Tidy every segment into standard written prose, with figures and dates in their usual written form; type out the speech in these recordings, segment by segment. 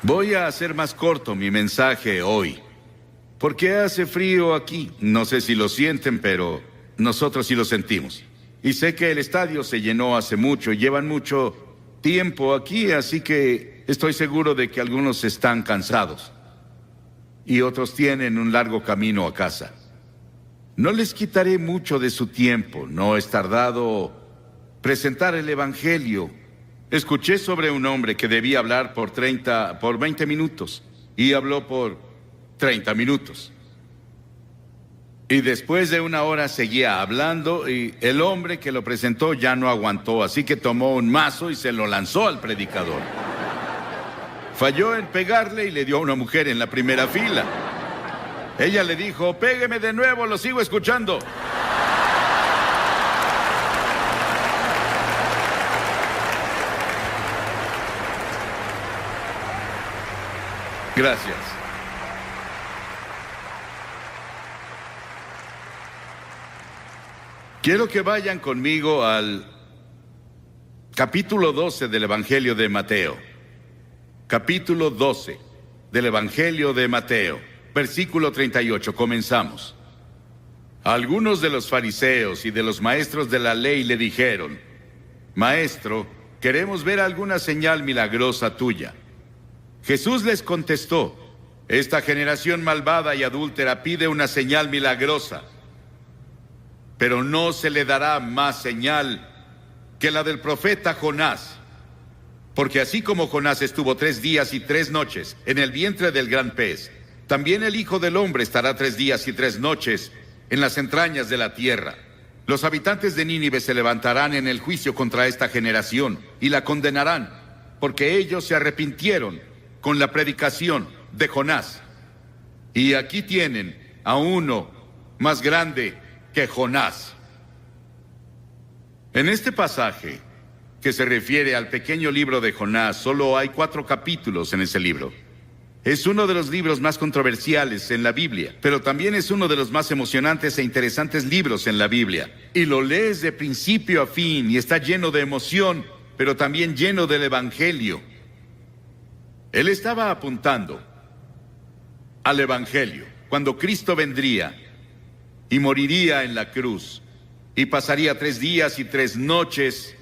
Voy a hacer más corto mi mensaje hoy, porque hace frío aquí. No sé si lo sienten, pero nosotros sí lo sentimos. Y sé que el estadio se llenó hace mucho y llevan mucho tiempo aquí, así que estoy seguro de que algunos están cansados y otros tienen un largo camino a casa. No les quitaré mucho de su tiempo. No es tardado presentar el Evangelio. Escuché sobre un hombre que debía hablar por 20 minutos y habló por 30 minutos. Y después de una hora seguía hablando y el hombre que lo presentó ya no aguantó, así que tomó un mazo y se lo lanzó al predicador. Falló en pegarle y le dio a una mujer en la primera fila. Ella le dijo: "Pégueme de nuevo, lo sigo escuchando". Gracias. Quiero que vayan conmigo al capítulo 12 del Evangelio de Mateo. Capítulo 12 del Evangelio de Mateo, versículo 38. Comenzamos. Algunos de los fariseos y de los maestros de la ley le dijeron: "Maestro, queremos ver alguna señal milagrosa tuya". Jesús les contestó: "Esta generación malvada y adúltera pide una señal milagrosa, pero no se le dará más señal que la del profeta Jonás. Porque así como Jonás estuvo 3 días y 3 noches en el vientre del gran pez, también el Hijo del Hombre estará 3 días y 3 noches en las entrañas de la tierra. Los habitantes de Nínive se levantarán en el juicio contra esta generación y la condenarán, porque ellos se arrepintieron con la predicación de Jonás. Y aquí tienen a uno más grande que Jonás". En este pasaje, que se refiere al pequeño libro de Jonás, solo hay 4 capítulos en ese libro. Es uno de los libros más controversiales en la Biblia, pero también es uno de los más emocionantes e interesantes libros en la Biblia. Y lo lees de principio a fin y está lleno de emoción, pero también lleno del Evangelio. Él estaba apuntando al Evangelio, cuando Cristo vendría y moriría en la cruz, y pasaría 3 días y 3 noches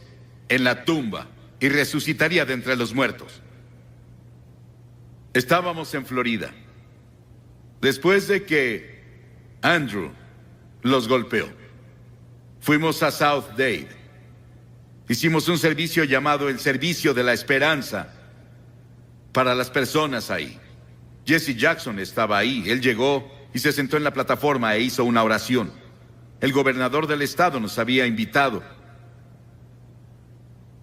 en la tumba, y resucitaría de entre los muertos. Estábamos en Florida, después de que Andrew los golpeó. Fuimos a South Dade. Hicimos un servicio llamado el Servicio de la Esperanza para las personas ahí. Jesse Jackson estaba ahí. Él llegó y se sentó en la plataforma e hizo una oración. El gobernador del estado nos había invitado.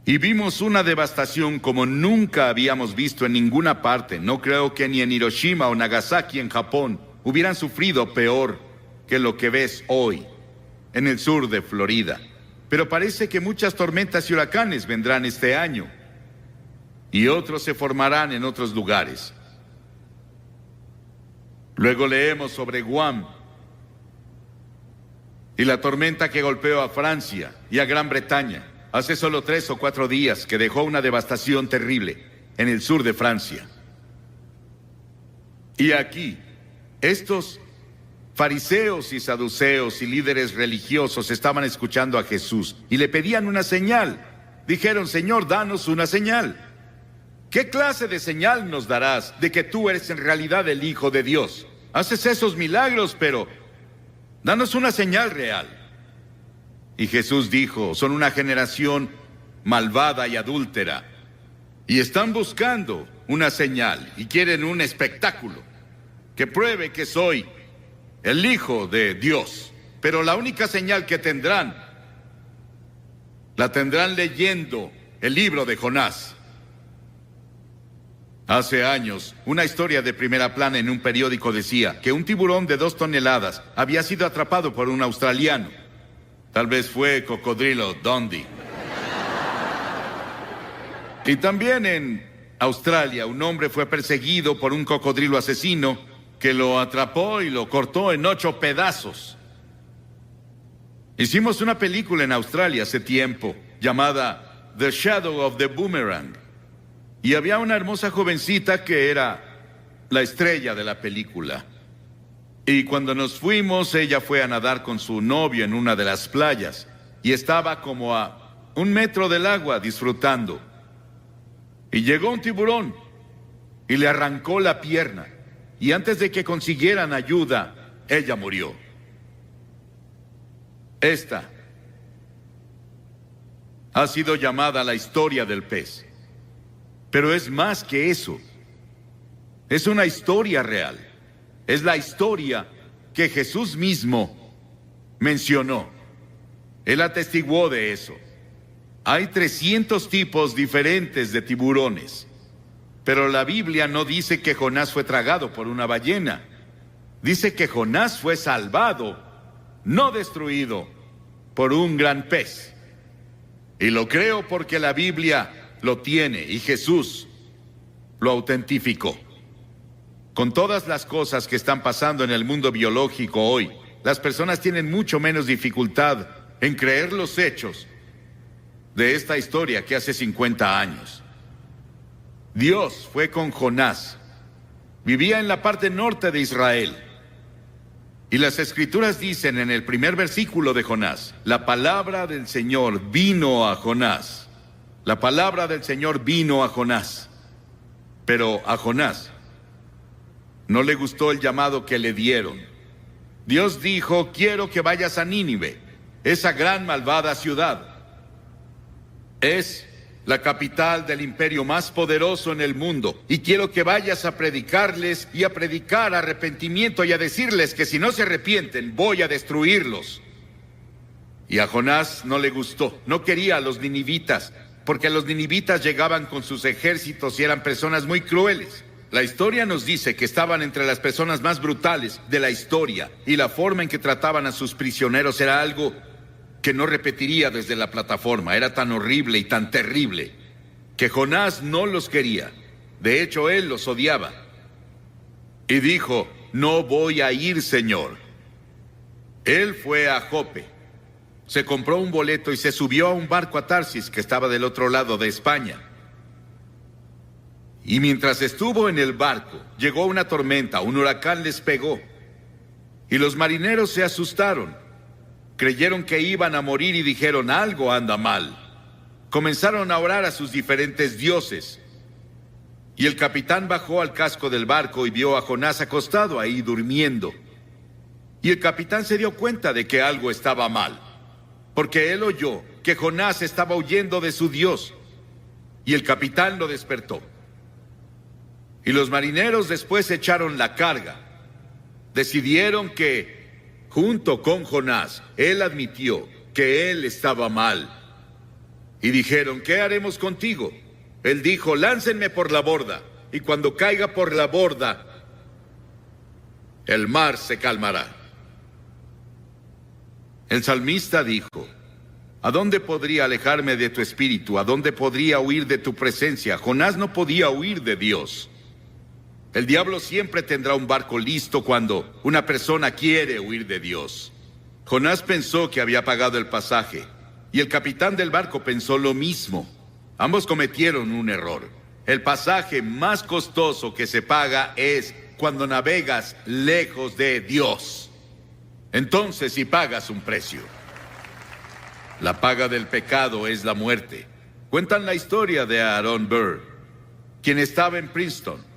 Y vimos una devastación como nunca habíamos visto en ninguna parte. No creo que ni en Hiroshima o Nagasaki en Japón hubieran sufrido peor que lo que ves hoy en el sur de Florida. Pero parece que muchas tormentas y huracanes vendrán este año, y otros se formarán en otros lugares. Luego leemos sobre Guam y la tormenta que golpeó a Francia y a Gran Bretaña hace solo 3 o 4 días, que dejó una devastación terrible en el sur de Francia. Y aquí, estos fariseos y saduceos y líderes religiosos estaban escuchando a Jesús y le pedían una señal. Dijeron: "Señor, danos una señal. ¿Qué clase de señal nos darás de que tú eres en realidad el Hijo de Dios? Haces esos milagros, pero danos una señal real". Y Jesús dijo: "Son una generación malvada y adúltera, y están buscando una señal y quieren un espectáculo que pruebe que soy el Hijo de Dios. Pero la única señal que tendrán, la tendrán leyendo el libro de Jonás". Hace años, una historia de primera plana en un periódico decía que un tiburón de 2 toneladas había sido atrapado por un australiano. Tal vez fue Cocodrilo Dundee. Y también en Australia, un hombre fue perseguido por un cocodrilo asesino que lo atrapó y lo cortó en 8 pedazos. Hicimos una película en Australia hace tiempo llamada The Shadow of the Boomerang. Y había una hermosa jovencita que era la estrella de la película. Y cuando nos fuimos, ella fue a nadar con su novio en una de las playas. Y estaba como a 1 metro del agua disfrutando. Y llegó un tiburón y le arrancó la pierna. Y antes de que consiguieran ayuda, ella murió. Esta ha sido llamada la historia del pez. Pero es más que eso. Es una historia real. Es la historia que Jesús mismo mencionó. Él atestiguó de eso. Hay 300 tipos diferentes de tiburones. Pero la Biblia no dice que Jonás fue tragado por una ballena. Dice que Jonás fue salvado, no destruido, por un gran pez. Y lo creo porque la Biblia lo tiene y Jesús lo autentificó. Con todas las cosas que están pasando en el mundo biológico hoy, las personas tienen mucho menos dificultad en creer los hechos de esta historia que hace 50 años. Dios fue con Jonás. Vivía en la parte norte de Israel. Y las Escrituras dicen en el primer versículo de Jonás, la palabra del Señor vino a Jonás. La palabra del Señor vino a Jonás. Pero a Jonás no le gustó el llamado que le dieron. Dios dijo, quiero que vayas a Nínive, esa gran malvada ciudad. Es la capital del imperio más poderoso en el mundo, y quiero que vayas a predicarles y a predicar arrepentimiento y a decirles que si no se arrepienten, voy a destruirlos. Y a Jonás no le gustó, no quería a los ninivitas, porque los ninivitas llegaban con sus ejércitos y eran personas muy crueles. La historia nos dice que estaban entre las personas más brutales de la historia, y la forma en que trataban a sus prisioneros era algo que no repetiría desde la plataforma. Era tan horrible y tan terrible que Jonás no los quería. De hecho, él los odiaba. Y dijo, no voy a ir, Señor. Él fue a Jope, se compró un boleto y se subió a un barco a Tarsis, que estaba del otro lado de España. Y mientras estuvo en el barco, llegó una tormenta, un huracán les pegó. Y los marineros se asustaron. Creyeron que iban a morir y dijeron, algo anda mal. Comenzaron a orar a sus diferentes dioses. Y el capitán bajó al casco del barco y vio a Jonás acostado ahí durmiendo. Y el capitán se dio cuenta de que algo estaba mal, porque él oyó que Jonás estaba huyendo de su Dios. Y el capitán lo despertó. Y los marineros después echaron la carga. Decidieron que, junto con Jonás, él admitió que él estaba mal. Y dijeron, ¿qué haremos contigo? Él dijo, láncenme por la borda, y cuando caiga por la borda, el mar se calmará. El salmista dijo, ¿a dónde podría alejarme de tu espíritu? ¿A dónde podría huir de tu presencia? Jonás no podía huir de Dios. El diablo siempre tendrá un barco listo cuando una persona quiere huir de Dios. Jonás pensó que había pagado el pasaje, y el capitán del barco pensó lo mismo. Ambos cometieron un error. El pasaje más costoso que se paga es cuando navegas lejos de Dios. Entonces sí pagas un precio. La paga del pecado es la muerte. Cuentan la historia de Aaron Burr, quien estaba en Princeton.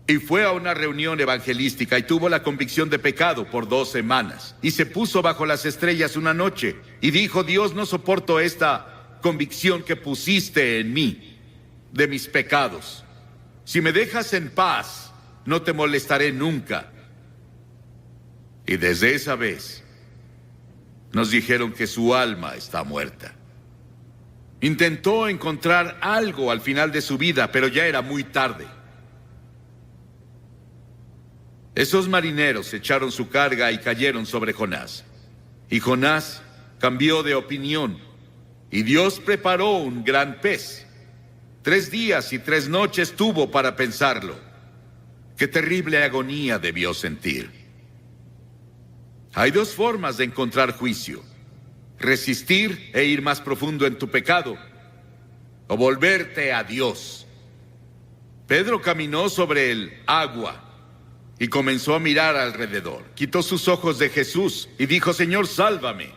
Y fue a una reunión evangelística y tuvo la convicción de pecado por 2 semanas. Y se puso bajo las estrellas una noche y dijo, Dios, no soporto esta convicción que pusiste en mí de mis pecados. Si me dejas en paz, no te molestaré nunca. Y desde esa vez nos dijeron que su alma está muerta. Intentó encontrar algo al final de su vida, pero ya era muy tarde. Esos marineros echaron su carga y cayeron sobre Jonás. Y Jonás cambió de opinión. Y Dios preparó un gran pez. 3 días y 3 noches tuvo para pensarlo. Qué terrible agonía debió sentir. Hay 2 formas de encontrar juicio: resistir e ir más profundo en tu pecado, o volverte a Dios. Pedro caminó sobre el agua y comenzó a mirar alrededor. Quitó sus ojos de Jesús y dijo: Señor, sálvame.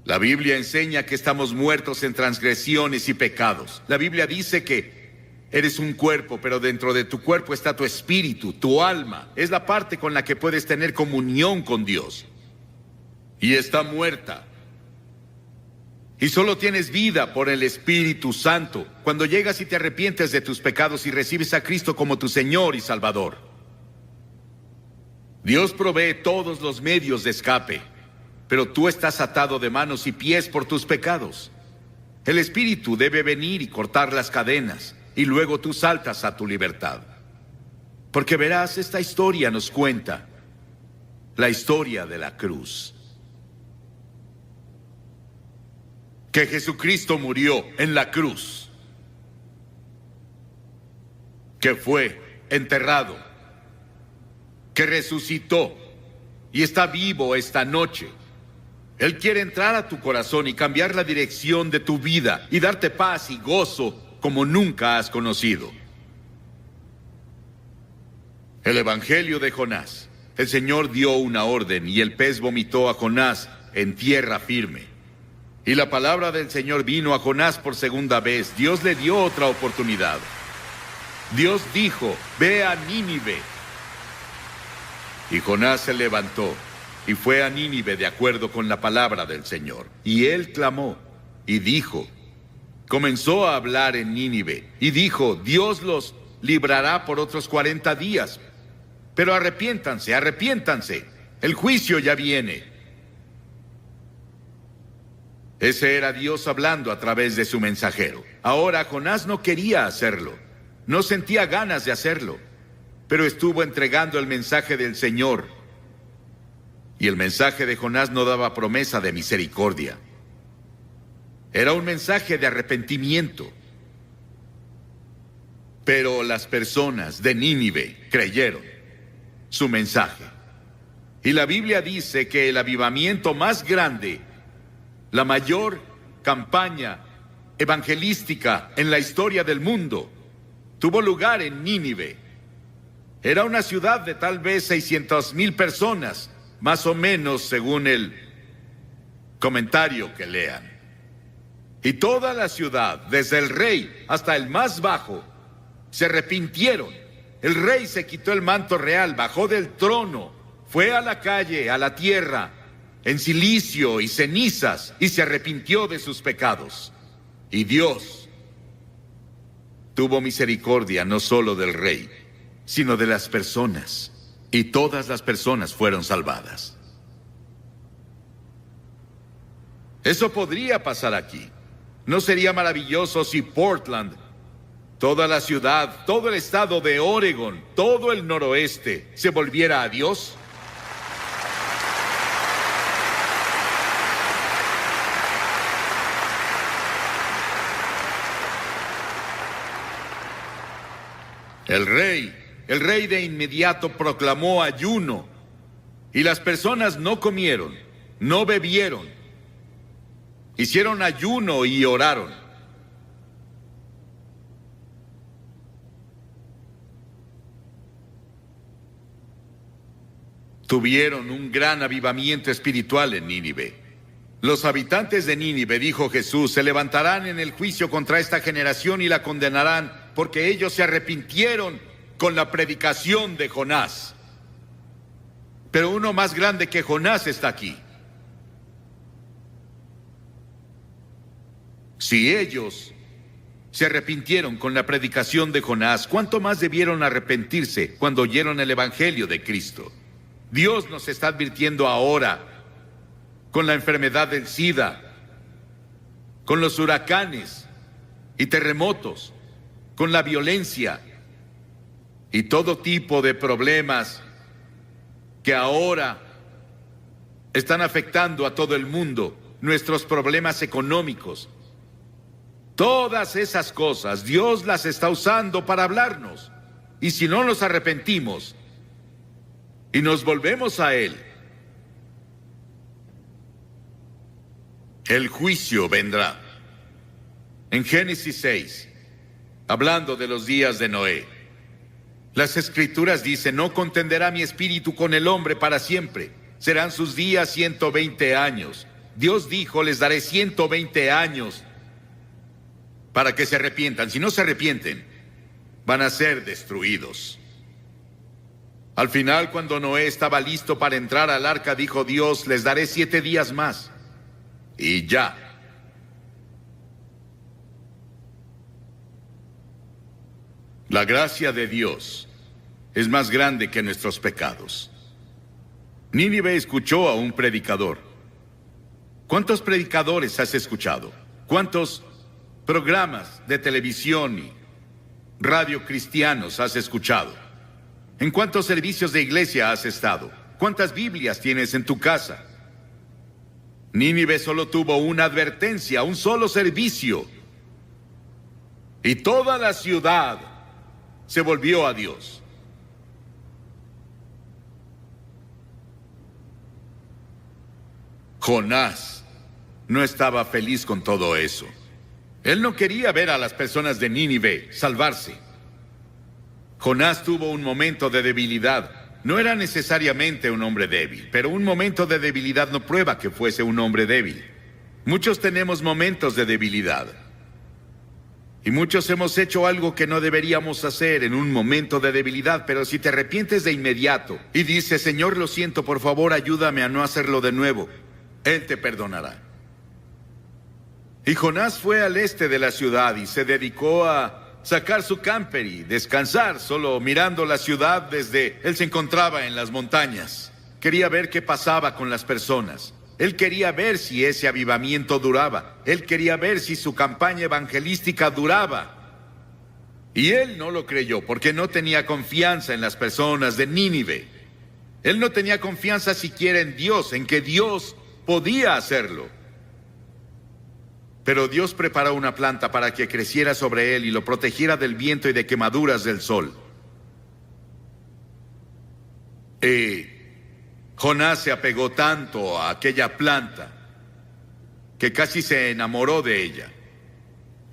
La Biblia enseña que estamos muertos en transgresiones y pecados. La Biblia dice que eres un cuerpo, pero dentro de tu cuerpo está tu espíritu, tu alma. Es la parte con la que puedes tener comunión con Dios. Y está muerta. Y solo tienes vida por el Espíritu Santo cuando llegas y te arrepientes de tus pecados y recibes a Cristo como tu Señor y Salvador. Dios provee todos los medios de escape, pero tú estás atado de manos y pies por tus pecados. El Espíritu debe venir y cortar las cadenas, y luego tú saltas a tu libertad. Porque verás, esta historia nos cuenta la historia de la cruz. Que Jesucristo murió en la cruz, que fue enterrado, que resucitó y está vivo esta noche. Él quiere entrar a tu corazón y cambiar la dirección de tu vida y darte paz y gozo como nunca has conocido. El Evangelio de Jonás. El Señor dio una orden y el pez vomitó a Jonás en tierra firme. Y la palabra del Señor vino a Jonás por segunda vez. Dios le dio otra oportunidad. Dios dijo: ve a Nínive. Y Jonás se levantó y fue a Nínive de acuerdo con la palabra del Señor. Y él clamó y dijo, comenzó a hablar en Nínive y dijo: Dios los librará por otros 40 días. Pero arrepiéntanse, arrepiéntanse. El juicio ya viene. Ese era Dios hablando a través de su mensajero. Ahora Jonás no quería hacerlo, no sentía ganas de hacerlo, pero estuvo entregando el mensaje del Señor. Y el mensaje de Jonás no daba promesa de misericordia. Era un mensaje de arrepentimiento. Pero las personas de Nínive creyeron su mensaje. Y la Biblia dice que el avivamiento más grande, la mayor campaña evangelística en la historia del mundo, tuvo lugar en Nínive. Era una ciudad de tal vez 600,000 personas, más o menos según el comentario que lean. Y toda la ciudad, desde el rey hasta el más bajo, se arrepintieron. El rey se quitó el manto real, bajó del trono, fue a la calle, a la tierra, en cilicio y cenizas, y se arrepintió de sus pecados. Y Dios tuvo misericordia no solo del rey, sino de las personas, y todas las personas fueron salvadas. Eso podría pasar aquí. ¿No sería maravilloso si Portland, toda la ciudad, todo el estado de Oregon, todo el noroeste, se volviera a Dios? El rey de inmediato proclamó ayuno, y las personas no comieron, no bebieron, hicieron ayuno y oraron. Tuvieron un gran avivamiento espiritual en Nínive. Los habitantes de Nínive, dijo Jesús, se levantarán en el juicio contra esta generación y la condenarán, porque ellos se arrepintieron con la predicación de Jonás. Pero uno más grande que Jonás está aquí. Si ellos se arrepintieron con la predicación de Jonás, ¿cuánto más debieron arrepentirse cuando oyeron el Evangelio de Cristo? Dios nos está advirtiendo ahora con la enfermedad del SIDA, con los huracanes y terremotos, con la violencia y todo tipo de problemas que ahora están afectando a todo el mundo, nuestros problemas económicos. Todas esas cosas Dios las está usando para hablarnos. Y si no nos arrepentimos y nos volvemos a Él, el juicio vendrá. En Génesis 6, hablando de los días de Noé, las Escrituras dicen: no contenderá mi espíritu con el hombre para siempre. Serán sus días 120 años. Dios dijo: les daré 120 años para que se arrepientan. Si no se arrepienten, van a ser destruidos. Al final, cuando Noé estaba listo para entrar al arca, dijo Dios: les daré 7 días más. Y ya. La gracia de Dios es más grande que nuestros pecados. Nínive escuchó a un predicador. ¿Cuántos predicadores has escuchado? ¿Cuántos programas de televisión y radio cristianos has escuchado? ¿En cuántos servicios de iglesia has estado? ¿Cuántas Biblias tienes en tu casa? Nínive solo tuvo una advertencia, un solo servicio. Y toda la ciudad se volvió a Dios. Jonás no estaba feliz con todo eso. Él no quería ver a las personas de Nínive salvarse. Jonás tuvo un momento de debilidad. No era necesariamente un hombre débil, pero un momento de debilidad no prueba que fuese un hombre débil. Muchos tenemos momentos de debilidad. Y muchos hemos hecho algo que no deberíamos hacer en un momento de debilidad, pero si te arrepientes de inmediato y dices: Señor, lo siento, por favor, ayúdame a no hacerlo de nuevo, Él te perdonará. Y Jonás fue al este de la ciudad y se dedicó a sacar su camper y descansar, solo mirando la ciudad desde... Él se encontraba en las montañas. Quería ver qué pasaba con las personas. Él quería ver si ese avivamiento duraba. Él quería ver si su campaña evangelística duraba. Y él no lo creyó porque no tenía confianza en las personas de Nínive. Él no tenía confianza siquiera en Dios, en que Dios podía hacerlo. Pero Dios preparó una planta para que creciera sobre él y lo protegiera del viento y de quemaduras del sol. Jonás se apegó tanto a aquella planta que casi se enamoró de ella.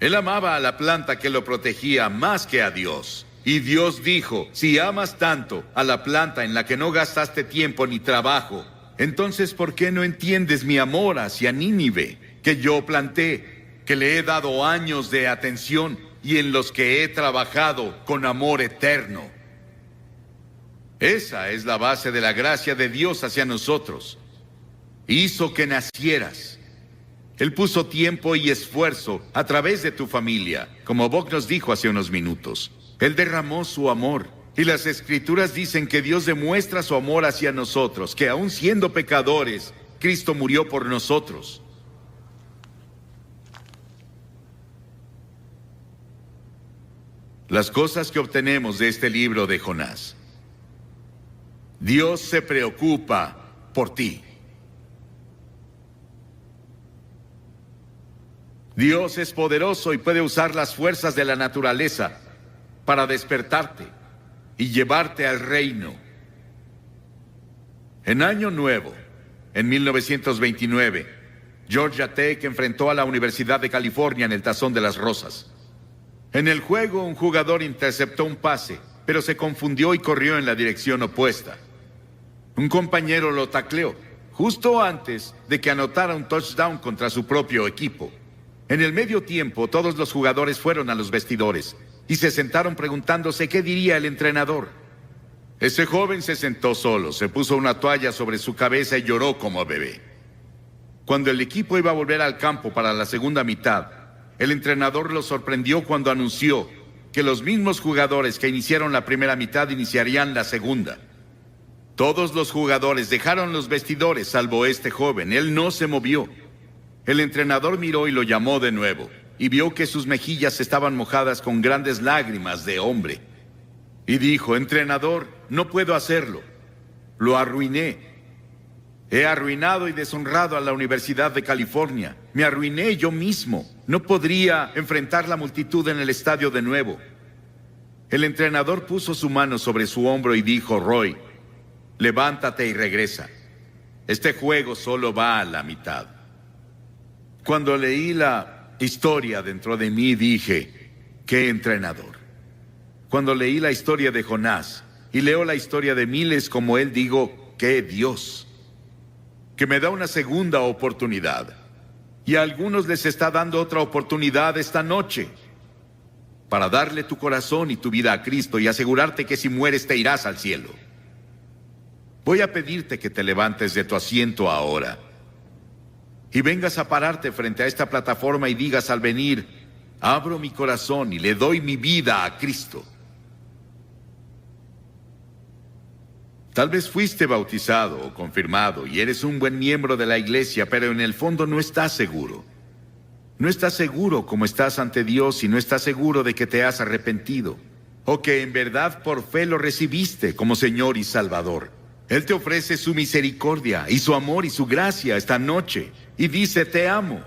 Él amaba a la planta que lo protegía más que a Dios. Y Dios dijo: si amas tanto a la planta en la que no gastaste tiempo ni trabajo, entonces ¿por qué no entiendes mi amor hacia Nínive, que yo planté, que le he dado años de atención y en los que he trabajado con amor eterno? Esa es la base de la gracia de Dios hacia nosotros. Hizo que nacieras. Él puso tiempo y esfuerzo a través de tu familia, como Bob nos dijo hace unos minutos. Él derramó su amor. Y las Escrituras dicen que Dios demuestra su amor hacia nosotros, que aun siendo pecadores, Cristo murió por nosotros. Las cosas que obtenemos de este libro de Jonás. Dios se preocupa por ti. Dios es poderoso y puede usar las fuerzas de la naturaleza para despertarte y llevarte al reino. En Año Nuevo, en 1929, Georgia Tech enfrentó a la Universidad de California en el Tazón de las Rosas. En el juego, un jugador interceptó un pase, pero se confundió y corrió en la dirección opuesta. Un compañero lo tacleó justo antes de que anotara un touchdown contra su propio equipo. En el medio tiempo, todos los jugadores fueron a los vestidores y se sentaron preguntándose qué diría el entrenador. Ese joven se sentó solo, se puso una toalla sobre su cabeza y lloró como bebé. Cuando el equipo iba a volver al campo para la segunda mitad, el entrenador lo sorprendió cuando anunció que los mismos jugadores que iniciaron la primera mitad iniciarían la segunda. Todos los jugadores dejaron los vestidores, salvo este joven. Él no se movió. El entrenador miró y lo llamó de nuevo, y vio que sus mejillas estaban mojadas con grandes lágrimas de hombre. Y dijo: entrenador, no puedo hacerlo. Lo arruiné. He arruinado y deshonrado a la Universidad de California. Me arruiné yo mismo. No podría enfrentar la multitud en el estadio de nuevo. El entrenador puso su mano sobre su hombro y dijo: Roy, levántate y regresa. Este juego solo va a la mitad. Cuando leí la historia dentro de mí dije, ¡qué entrenador! Cuando leí la historia de Jonás y leo la historia de miles como él, digo, ¡qué Dios! Que me da una segunda oportunidad. Y a algunos les está dando otra oportunidad esta noche para darle tu corazón y tu vida a Cristo y asegurarte que si mueres te irás al cielo. Voy a pedirte que te levantes de tu asiento ahora y vengas a pararte frente a esta plataforma y digas al venir, abro mi corazón y le doy mi vida a Cristo. Tal vez fuiste bautizado o confirmado y eres un buen miembro de la iglesia, pero en el fondo no estás seguro. No estás seguro como estás ante Dios y no estás seguro de que te has arrepentido o que en verdad por fe lo recibiste como Señor y Salvador. Él te ofrece su misericordia y su amor y su gracia esta noche y dice, te amo.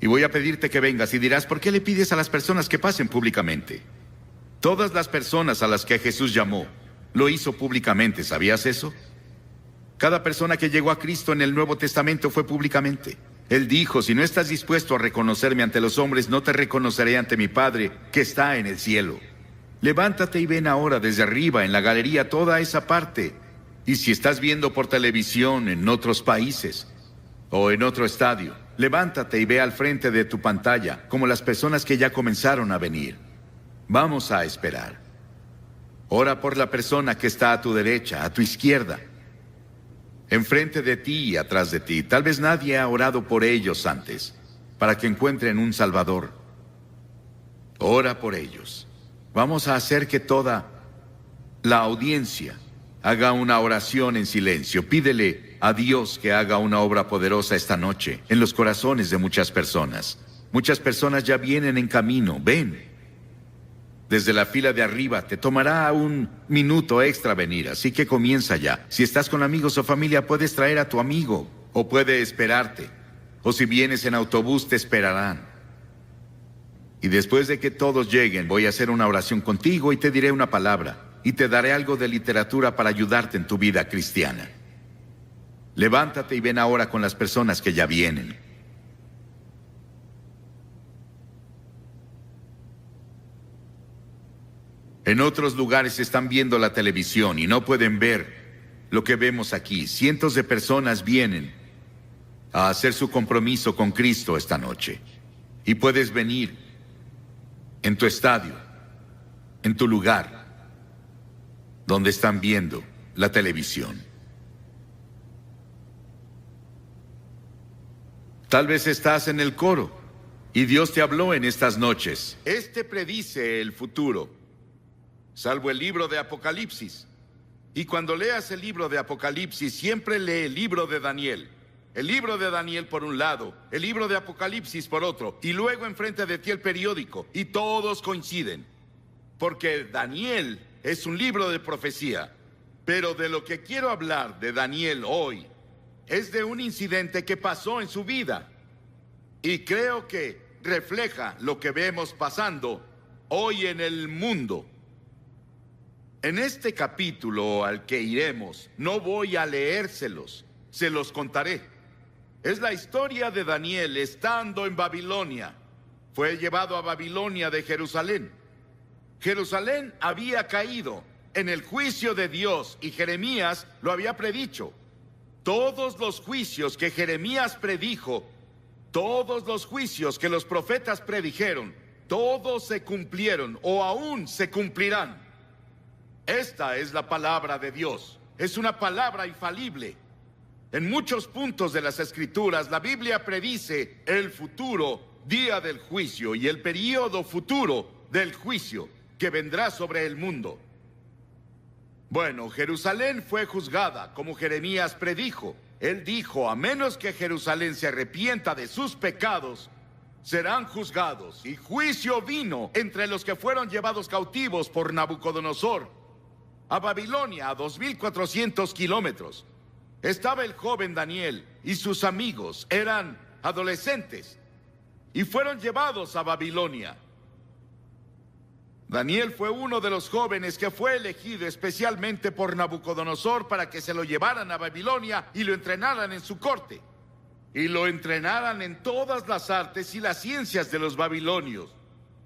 Y voy a pedirte que vengas y dirás, ¿por qué le pides a las personas que pasen públicamente? Todas las personas a las que Jesús llamó, lo hizo públicamente, ¿sabías eso? Cada persona que llegó a Cristo en el Nuevo Testamento fue públicamente. Él dijo, si no estás dispuesto a reconocerme ante los hombres, no te reconoceré ante mi Padre que está en el cielo. Levántate y ven ahora desde arriba en la galería toda esa parte. Y si estás viendo por televisión en otros países o en otro estadio, levántate y ve al frente de tu pantalla como las personas que ya comenzaron a venir. Vamos a esperar. Ora por la persona que está a tu derecha, a tu izquierda, enfrente de ti y atrás de ti. Tal vez nadie ha orado por ellos antes, para que encuentren un Salvador. Ora por ellos. Vamos a hacer que toda la audiencia haga una oración en silencio. Pídele a Dios que haga una obra poderosa esta noche en los corazones de muchas personas. Muchas personas ya vienen en camino. Ven. Desde la fila de arriba te tomará un minuto extra venir, así que comienza ya. Si estás con amigos o familia, puedes traer a tu amigo o puede esperarte. O si vienes en autobús, te esperarán. Y después de que todos lleguen, voy a hacer una oración contigo y te diré una palabra y te daré algo de literatura para ayudarte en tu vida cristiana. Levántate y ven ahora con las personas que ya vienen. En otros lugares están viendo la televisión y no pueden ver lo que vemos aquí. Cientos de personas vienen a hacer su compromiso con Cristo esta noche. Y puedes venir en tu estadio, en tu lugar, donde están viendo la televisión. Tal vez estás en el coro y Dios te habló en estas noches. Este predice el futuro, salvo el libro de Apocalipsis. Y cuando leas el libro de Apocalipsis, siempre lee el libro de Daniel. El libro de Daniel por un lado, el libro de Apocalipsis por otro, y luego enfrente de ti el periódico, y todos coinciden. Porque Daniel es un libro de profecía. Pero de lo que quiero hablar de Daniel hoy es de un incidente que pasó en su vida. Y creo que refleja lo que vemos pasando hoy en el mundo. En este capítulo al que iremos, no voy a leérselos, se los contaré. Es la historia de Daniel estando en Babilonia. Fue llevado a Babilonia de Jerusalén. Jerusalén había caído en el juicio de Dios y Jeremías lo había predicho. Todos los juicios que Jeremías predijo, todos los juicios que los profetas predijeron, todos se cumplieron o aún se cumplirán. Esta es la palabra de Dios. Es una palabra infalible. En muchos puntos de las Escrituras, la Biblia predice el futuro día del juicio y el período futuro del juicio que vendrá sobre el mundo. Bueno, Jerusalén fue juzgada, como Jeremías predijo. Él dijo, a menos que Jerusalén se arrepienta de sus pecados, serán juzgados. Y juicio vino entre los que fueron llevados cautivos por Nabucodonosor a Babilonia, a 2,400 kilómetros. Estaba el joven Daniel y sus amigos, eran adolescentes, y fueron llevados a Babilonia. Daniel fue uno de los jóvenes que fue elegido especialmente por Nabucodonosor para que se lo llevaran a Babilonia y lo entrenaran en su corte. y lo entrenaran en todas las artes y las ciencias de los babilonios.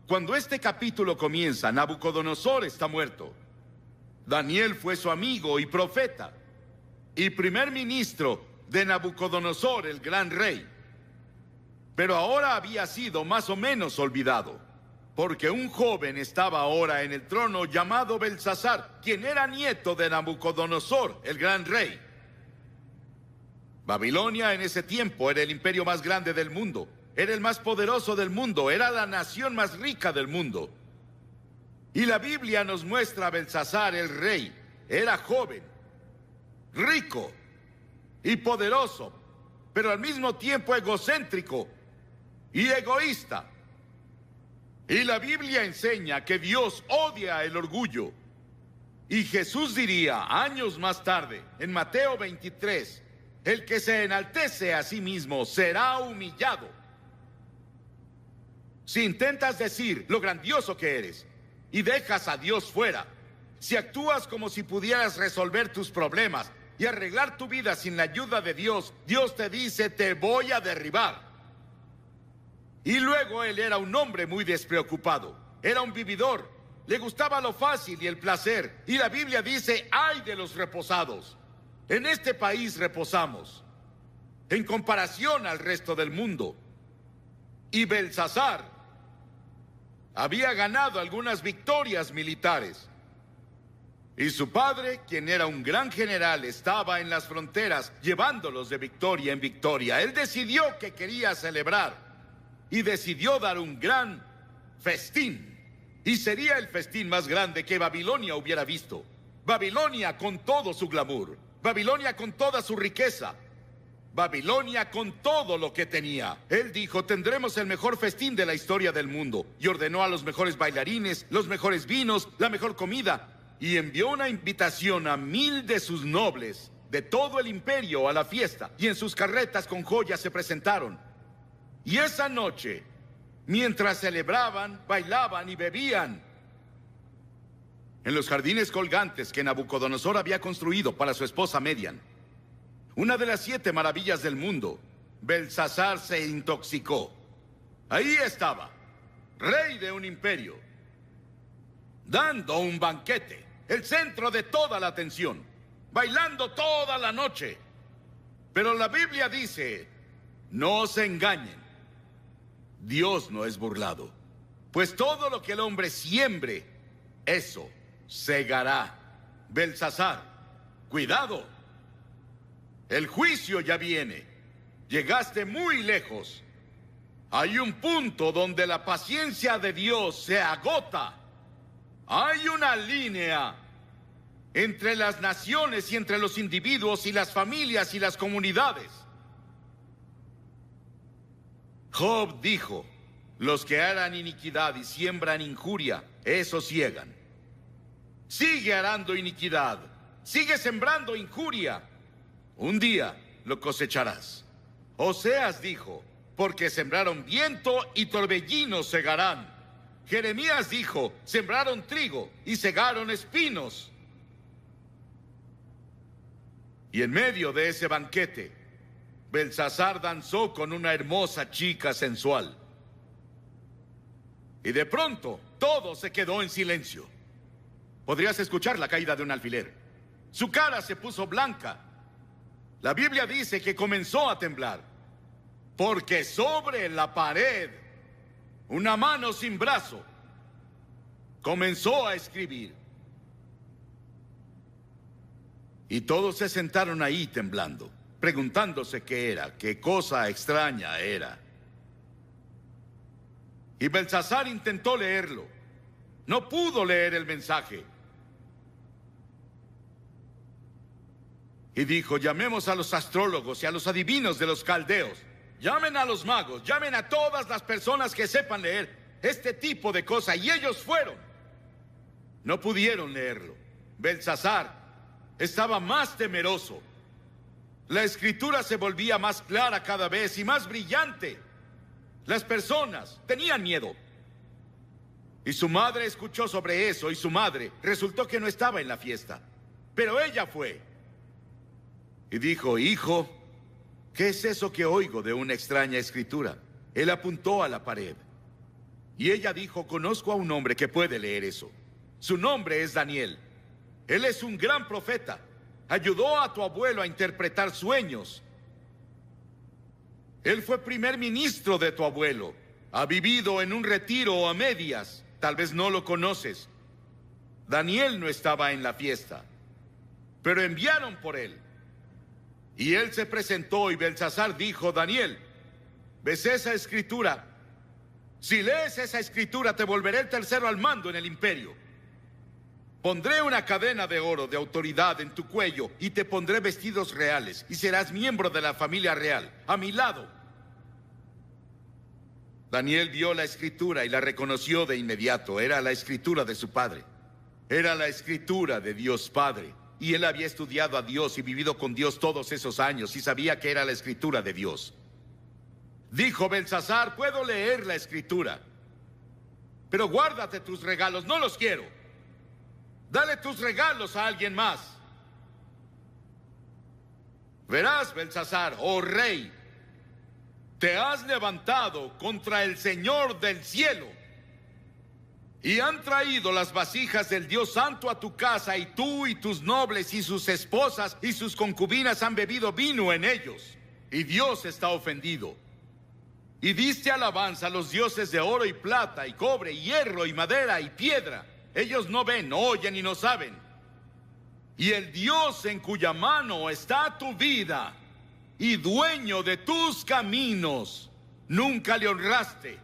Cuando este capítulo comienza, Nabucodonosor está muerto. Daniel fue su amigo y profeta, y primer ministro de Nabucodonosor, el gran rey. Pero ahora había sido más o menos olvidado, porque un joven estaba ahora en el trono llamado Belsasar, quien era nieto de Nabucodonosor, el gran rey. Babilonia en ese tiempo era el imperio más grande del mundo, era el más poderoso del mundo, era la nación más rica del mundo. Y la Biblia nos muestra a Belsasar, el rey. Era joven, rico y poderoso, pero al mismo tiempo egocéntrico y egoísta. Y la Biblia enseña que Dios odia el orgullo. Y Jesús diría años más tarde, en Mateo 23, el que se enaltece a sí mismo será humillado. Si intentas decir lo grandioso que eres y dejas a Dios fuera, si actúas como si pudieras resolver tus problemas y arreglar tu vida sin la ayuda de Dios, Dios te dice, te voy a derribar. Y luego él era un hombre muy despreocupado, era un vividor, le gustaba lo fácil y el placer, y la Biblia dice, ¡ay de los reposados! En este país reposamos, en comparación al resto del mundo. Y Belsasar había ganado algunas victorias militares. Y su padre, quien era un gran general, estaba en las fronteras llevándolos de victoria en victoria. Él decidió que quería celebrar y decidió dar un gran festín. Y sería el festín más grande que Babilonia hubiera visto. Babilonia con todo su glamour, Babilonia con toda su riqueza, Babilonia con todo lo que tenía. Él dijo, tendremos el mejor festín de la historia del mundo. Y ordenó a los mejores bailarines, los mejores vinos, la mejor comida. Y envió una invitación a 1000 de sus nobles de todo el imperio a la fiesta. Y en sus carretas con joyas se presentaron. Y esa noche, mientras celebraban, bailaban y bebían, en los jardines colgantes que Nabucodonosor había construido para su esposa Median, una de las 7 maravillas del mundo, Belsasar se intoxicó. Ahí estaba, rey de un imperio, dando un banquete, el centro de toda la atención, bailando toda la noche. Pero la Biblia dice, no se engañen, Dios no es burlado, pues todo lo que el hombre siembre, eso segará. Belsasar, cuidado, el juicio ya viene, llegaste muy lejos. Hay un punto donde la paciencia de Dios se agota. Hay una línea entre las naciones y entre los individuos y las familias y las comunidades. Job dijo, los que harán iniquidad y siembran injuria, esos ciegan. Sigue arando iniquidad, sigue sembrando injuria. Un día lo cosecharás. Oseas dijo, porque sembraron viento y torbellinos segarán. Jeremías dijo, sembraron trigo y segaron espinos. Y en medio de ese banquete, Belsasar danzó con una hermosa chica sensual. Y de pronto, todo se quedó en silencio. Podrías escuchar la caída de un alfiler. Su cara se puso blanca. La Biblia dice que comenzó a temblar, porque sobre la pared, una mano sin brazo comenzó a escribir. Y todos se sentaron ahí temblando, preguntándose qué era, qué cosa extraña era. Y Belsasar intentó leerlo. No pudo leer el mensaje. Y dijo, llamemos a los astrólogos y a los adivinos de los caldeos. Llamen a los magos, llamen a todas las personas que sepan leer este tipo de cosas. Y ellos fueron. No pudieron leerlo. Belsasar estaba más temeroso. La escritura se volvía más clara cada vez y más brillante. Las personas tenían miedo. Y su madre escuchó sobre eso y su madre resultó que no estaba en la fiesta. Pero ella fue. Y dijo, hijo, ¿Qué es eso que oigo de una extraña escritura? Él apuntó a la pared. Y ella dijo, conozco a un hombre que puede leer eso. Su nombre es Daniel. Él es un gran profeta. Ayudó a tu abuelo a interpretar sueños. Él fue primer ministro de tu abuelo. Ha vivido en un retiro a medias. Tal vez no lo conoces. Daniel no estaba en la fiesta, pero enviaron por él. Y él se presentó y Belsasar dijo, Daniel, ¿ves esa escritura? Si lees esa escritura, te volveré el tercero al mando en el imperio. Pondré una cadena de oro de autoridad en tu cuello y te pondré vestidos reales y serás miembro de la familia real, a mi lado. Daniel vio la escritura y la reconoció de inmediato. Era la escritura de su padre. Era la escritura de Dios Padre. Y él había estudiado a Dios y vivido con Dios todos esos años y sabía que era la escritura de Dios. Dijo Belsasar, puedo leer la escritura, pero guárdate tus regalos, no los quiero. Dale tus regalos a alguien más. Verás, Belsasar, oh rey, te has levantado contra el Señor del cielo. Y han traído las vasijas del Dios Santo a tu casa, y tú y tus nobles y sus esposas y sus concubinas han bebido vino en ellos. Y Dios está ofendido. Y diste alabanza a los dioses de oro y plata, y cobre, y hierro, y madera, y piedra. Ellos no ven, no oyen y no saben. Y el Dios en cuya mano está tu vida, y dueño de tus caminos, nunca le honraste.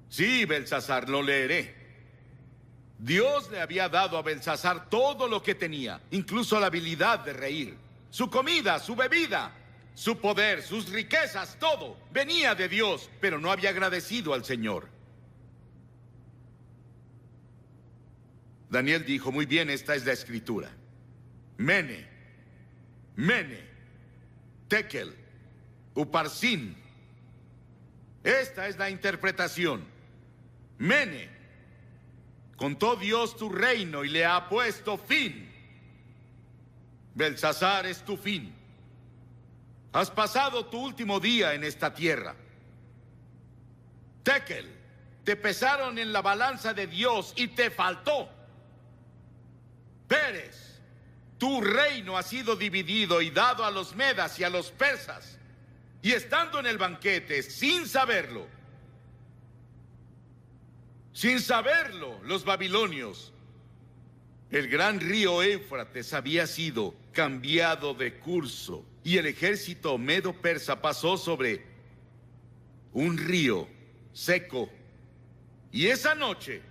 Sí, Belsasar, lo leeré. Dios le había dado a Belsasar todo lo que tenía, incluso la habilidad de reír. Su comida, su bebida, su poder, sus riquezas, todo venía de Dios, pero no había agradecido al Señor. Daniel dijo, muy bien, esta es la escritura. Mene, Tekel, Uparsin. Esta es la interpretación. Mene, contó Dios tu reino y le ha puesto fin. Belsasar es tu fin. Has pasado tu último día en esta tierra. Tekel, te pesaron en la balanza de Dios y te faltó. Pérez, tu reino ha sido dividido y dado a los medas y a los persas. Y estando en el banquete, sin saberlo, los babilonios, el gran río Éufrates había sido cambiado de curso y el ejército medo-persa pasó sobre un río seco. Y esa noche,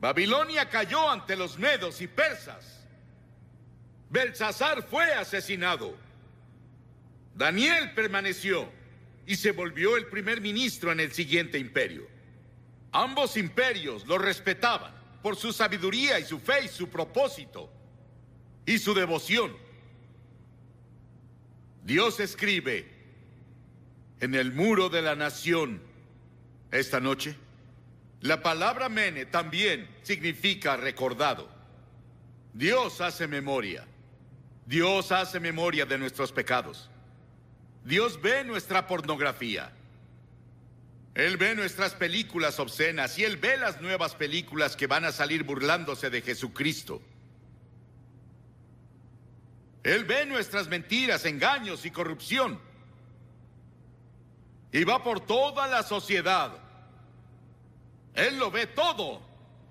Babilonia cayó ante los medos y persas. Belsasar fue asesinado. Daniel permaneció y se volvió el primer ministro en el siguiente imperio. Ambos imperios lo respetaban por su sabiduría y su fe y su propósito y su devoción. Dios escribe en el muro de la nación esta noche. La palabra mene también significa recordado. Dios hace memoria. Dios hace memoria de nuestros pecados. Dios ve nuestra pornografía. Él ve nuestras películas obscenas y Él ve las nuevas películas que van a salir burlándose de Jesucristo. Él ve nuestras mentiras, engaños y corrupción. Y va por toda la sociedad. Él lo ve todo.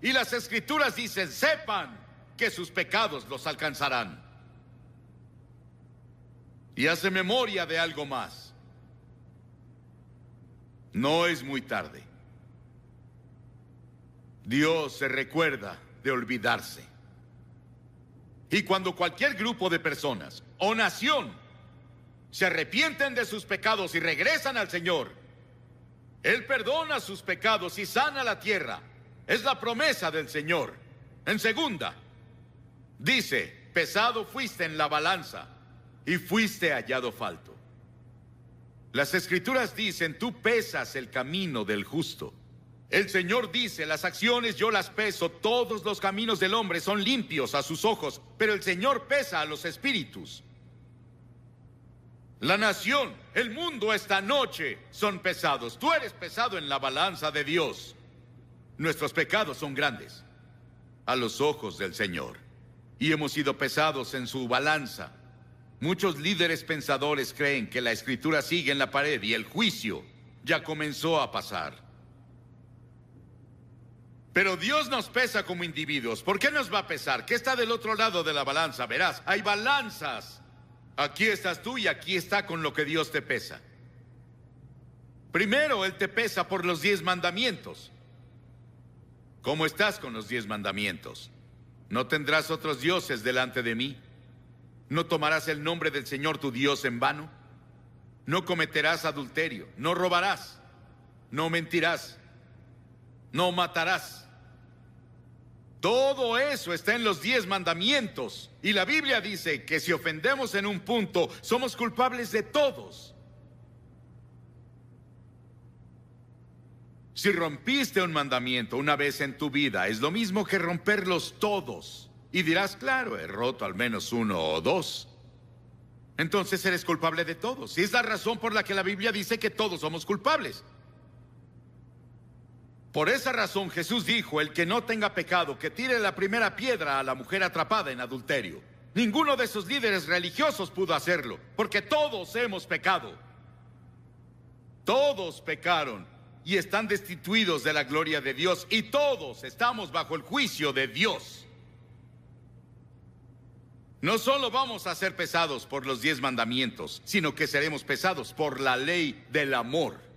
Y las Escrituras dicen, sepan que sus pecados los alcanzarán. Y hace memoria de algo más. No es muy tarde. Dios se recuerda de olvidarse. Y cuando cualquier grupo de personas o nación se arrepienten de sus pecados y regresan al Señor, Él perdona sus pecados y sana la tierra. Es la promesa del Señor. En segunda, dice, pesado fuiste en la balanza y fuiste hallado falto. Las Escrituras dicen, tú pesas el camino del justo. El Señor dice, las acciones yo las peso, todos los caminos del hombre son limpios a sus ojos, pero el Señor pesa a los espíritus. La nación, el mundo esta noche son pesados. Tú eres pesado en la balanza de Dios. Nuestros pecados son grandes a los ojos del Señor. Y hemos sido pesados en su balanza. Muchos líderes pensadores creen que la escritura sigue en la pared y el juicio ya comenzó a pasar. Pero Dios nos pesa como individuos. ¿Por qué nos va a pesar? ¿Qué está del otro lado de la balanza? Verás, hay balanzas. Aquí estás tú y aquí está con lo que Dios te pesa. Primero, Él te pesa por los 10 mandamientos. ¿Cómo estás con los 10 mandamientos? No tendrás otros dioses delante de mí. No tomarás el nombre del Señor tu Dios en vano. No cometerás adulterio. No robarás. No mentirás. No matarás. Todo eso está en los 10 mandamientos. Y la Biblia dice que si ofendemos en un punto, somos culpables de todos. Si rompiste un mandamiento una vez en tu vida, es lo mismo que romperlos todos. Y dirás, claro, he roto al menos 1 o 2. Entonces eres culpable de todos. Y es la razón por la que la Biblia dice que todos somos culpables. Por esa razón Jesús dijo, el que no tenga pecado, que tire la primera piedra a la mujer atrapada en adulterio. Ninguno de esos líderes religiosos pudo hacerlo, porque todos hemos pecado. Todos pecaron y están destituidos de la gloria de Dios, y todos estamos bajo el juicio de Dios. No solo vamos a ser pesados por los 10 mandamientos, sino que seremos pesados por la ley del amor.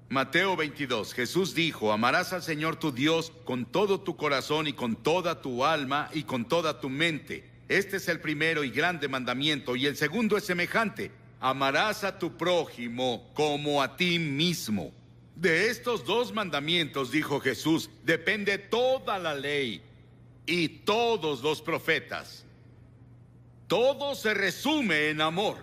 Mateo 22, Jesús dijo, amarás al Señor tu Dios con todo tu corazón y con toda tu alma y con toda tu mente. Este es el primero y grande mandamiento, y el segundo es semejante. Amarás a tu prójimo como a ti mismo. De estos 2 mandamientos, dijo Jesús, depende toda la ley y todos los profetas. Todo se resume en amor.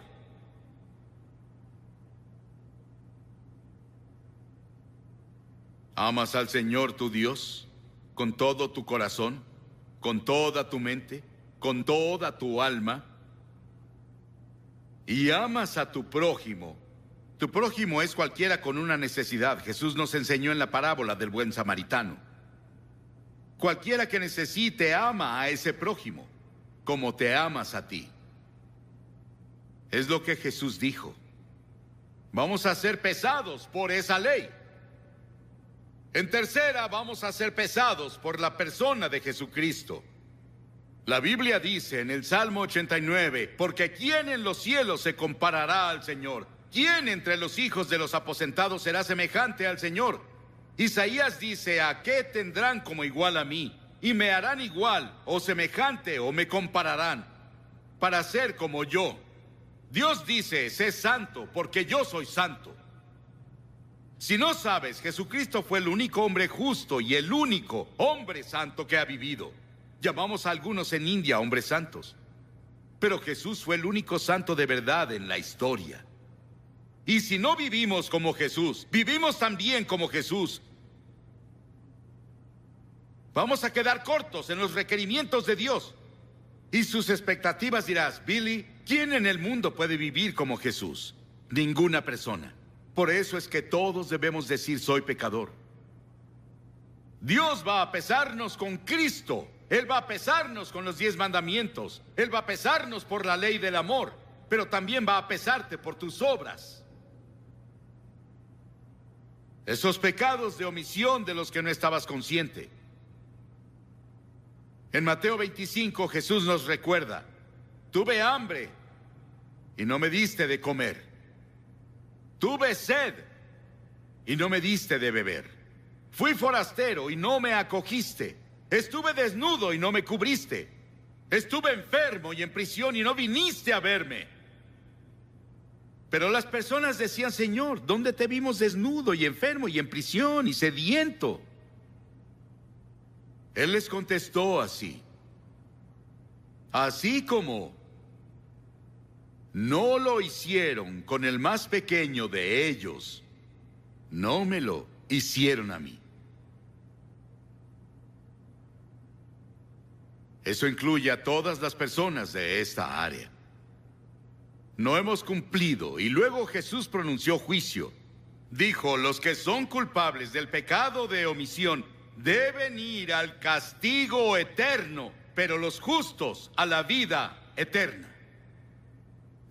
¿Amas al Señor tu Dios con todo tu corazón, con toda tu mente, con toda tu alma? Y amas a tu prójimo. Tu prójimo es cualquiera con una necesidad. Jesús nos enseñó en la parábola del buen samaritano. Cualquiera que necesite ama a ese prójimo, como te amas a ti. Es lo que Jesús dijo. Vamos a ser pesados por esa ley. En tercera, vamos a ser pesados por la persona de Jesucristo. La Biblia dice en el Salmo 89, porque ¿quién en los cielos se comparará al Señor? ¿Quién entre los hijos de los aposentados será semejante al Señor? Isaías dice, ¿a qué tendrán como igual a mí? Y me harán igual, o semejante, o me compararán, para ser como yo. Dios dice, sé santo, porque yo soy santo. Si no sabes, Jesucristo fue el único hombre justo y el único hombre santo que ha vivido. Llamamos a algunos en India hombres santos. Pero Jesús fue el único santo de verdad en la historia. Y si no vivimos como Jesús, vivimos también como Jesús, vamos a quedar cortos en los requerimientos de Dios. Y sus expectativas dirás, Billy, ¿quién en el mundo puede vivir como Jesús? Ninguna persona. Por eso es que todos debemos decir, soy pecador. Dios va a pesarnos con Cristo. Él va a pesarnos con los 10 mandamientos. Él va a pesarnos por la ley del amor. Pero también va a pesarte por tus obras. Esos pecados de omisión de los que no estabas consciente. En Mateo 25 Jesús nos recuerda, tuve hambre y no me diste de comer. Tuve sed y no me diste de beber. Fui forastero y no me acogiste. Estuve desnudo y no me cubriste. Estuve enfermo y en prisión y no viniste a verme. Pero las personas decían, Señor, ¿dónde te vimos desnudo y enfermo y en prisión y sediento? Él les contestó así. Así como no lo hicieron con el más pequeño de ellos, no me lo hicieron a mí. Eso incluye a todas las personas de esta área. No hemos cumplido. Y luego Jesús pronunció juicio. Dijo, los que son culpables del pecado de omisión deben ir al castigo eterno, pero los justos a la vida eterna.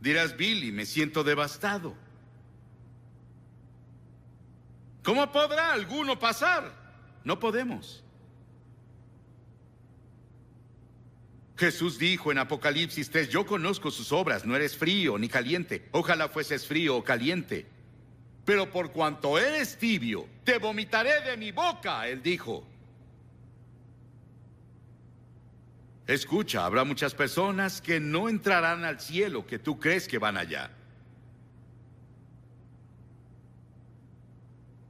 Dirás, Billy, me siento devastado. ¿Cómo podrá alguno pasar? No podemos. Jesús dijo en Apocalipsis 3, yo conozco sus obras, no eres frío ni caliente. Ojalá fueses frío o caliente. Pero por cuanto eres tibio, te vomitaré de mi boca, él dijo. Escucha, habrá muchas personas que no entrarán al cielo que tú crees que van allá.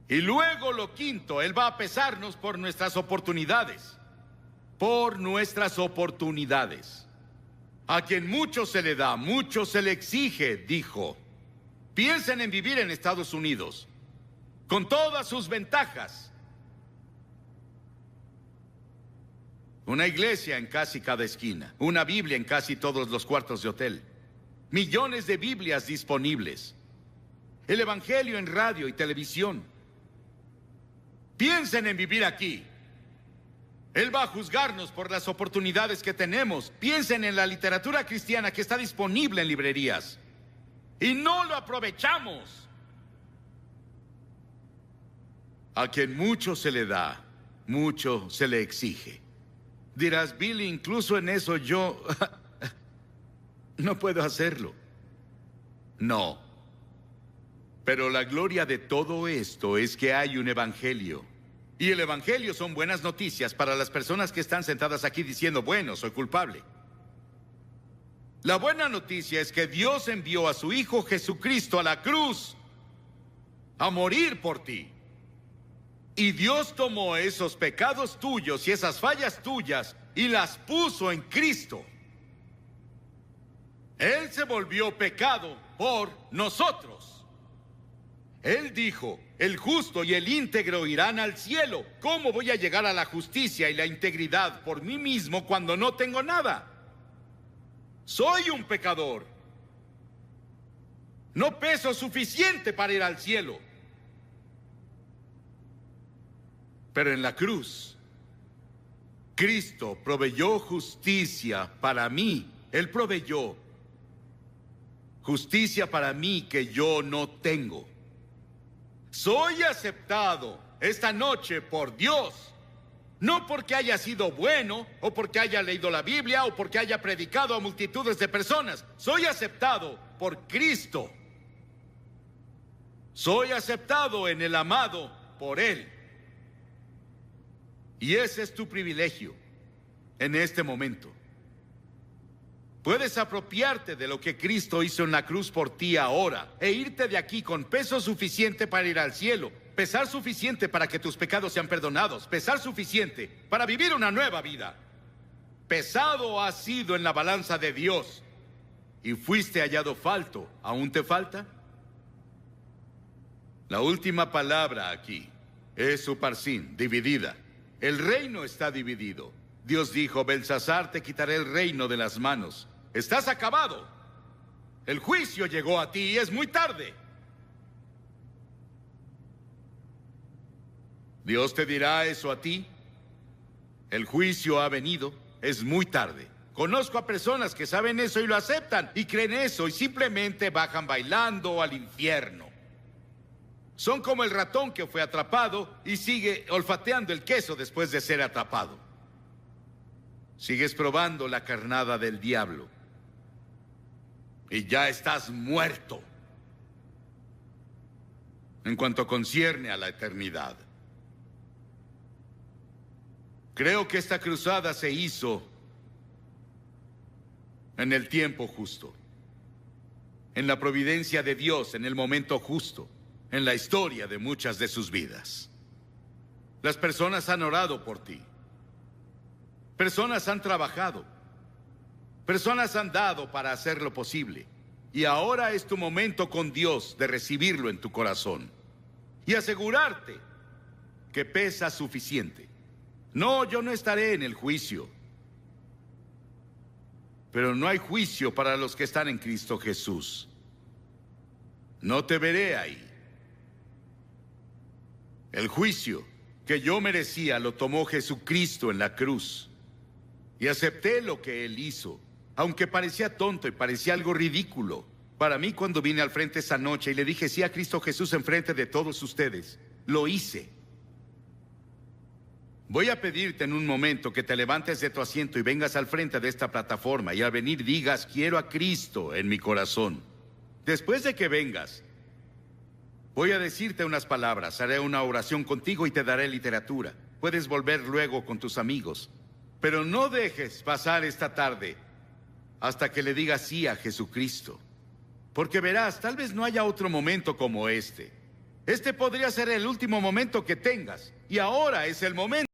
Y luego lo quinto, él va a pesarnos por nuestras oportunidades. Por nuestras oportunidades. A quien mucho se le da, mucho se le exige, dijo. Piensen en vivir en Estados Unidos, con todas sus ventajas. Una iglesia en casi cada esquina, una Biblia en casi todos los cuartos de hotel, millones de Biblias disponibles, el Evangelio en radio y televisión. Piensen en vivir aquí. Él va a juzgarnos por las oportunidades que tenemos. Piensen en la literatura cristiana que está disponible en librerías. Y no lo aprovechamos. A quien mucho se le da, mucho se le exige. Dirás, Billy, incluso en eso yo no puedo hacerlo. No. Pero la gloria de todo esto es que hay un evangelio. Y el evangelio son buenas noticias para las personas que están sentadas aquí diciendo, bueno, soy culpable. La buena noticia es que Dios envió a su Hijo Jesucristo a la cruz a morir por ti. Y Dios tomó esos pecados tuyos y esas fallas tuyas y las puso en Cristo. Él se volvió pecado por nosotros. Él dijo, el justo y el íntegro irán al cielo. ¿Cómo voy a llegar a la justicia y la integridad por mí mismo cuando no tengo nada? Soy un pecador. No peso suficiente para ir al cielo. Pero en la cruz, Cristo proveyó justicia para mí. Él proveyó justicia para mí que yo no tengo. Soy aceptado esta noche por Dios. No porque haya sido bueno, o porque haya leído la Biblia, o porque haya predicado a multitudes de personas. Soy aceptado por Cristo. Soy aceptado en el amado por Él. Y ese es tu privilegio en este momento. Puedes apropiarte de lo que Cristo hizo en la cruz por ti ahora e irte de aquí con peso suficiente para ir al cielo, pesar suficiente para que tus pecados sean perdonados, pesar suficiente para vivir una nueva vida. Pesado has sido en la balanza de Dios y fuiste hallado falto. ¿Aún te falta? La última palabra aquí es Upharsin, dividida. El reino está dividido. Dios dijo, Belsasar, te quitaré el reino de las manos. Estás acabado. El juicio llegó a ti y es muy tarde. Dios te dirá eso a ti. El juicio ha venido, es muy tarde. Conozco a personas que saben eso y lo aceptan y creen eso y simplemente bajan bailando al infierno. Son como el ratón que fue atrapado y sigue olfateando el queso después de ser atrapado. Sigues probando la carnada del diablo. Y ya estás muerto. En cuanto concierne a la eternidad. Creo que esta cruzada se hizo en el tiempo justo. En la providencia de Dios, en el momento justo. En la historia de muchas de sus vidas. Las personas han orado por ti. Personas han trabajado. Personas han dado para hacer lo posible. Y ahora es tu momento con Dios de recibirlo en tu corazón. Y asegurarte que pesa suficiente. No, yo no estaré en el juicio. pero no hay juicio para los que están en Cristo Jesús. No te veré ahí. El juicio que yo merecía lo tomó Jesucristo en la cruz. Y acepté lo que Él hizo, aunque parecía tonto y parecía algo ridículo. Para mí, cuando vine al frente esa noche y le dije sí a Cristo Jesús en frente de todos ustedes, lo hice. Voy a pedirte en un momento que te levantes de tu asiento y vengas al frente de esta plataforma y al venir digas, quiero a Cristo en mi corazón. Después de que vengas, voy a decirte unas palabras, haré una oración contigo y te daré literatura. Puedes volver luego con tus amigos. Pero no dejes pasar esta tarde hasta que le digas sí a Jesucristo. Porque verás, tal vez no haya otro momento como este. Este podría ser el último momento que tengas. Y ahora es el momento.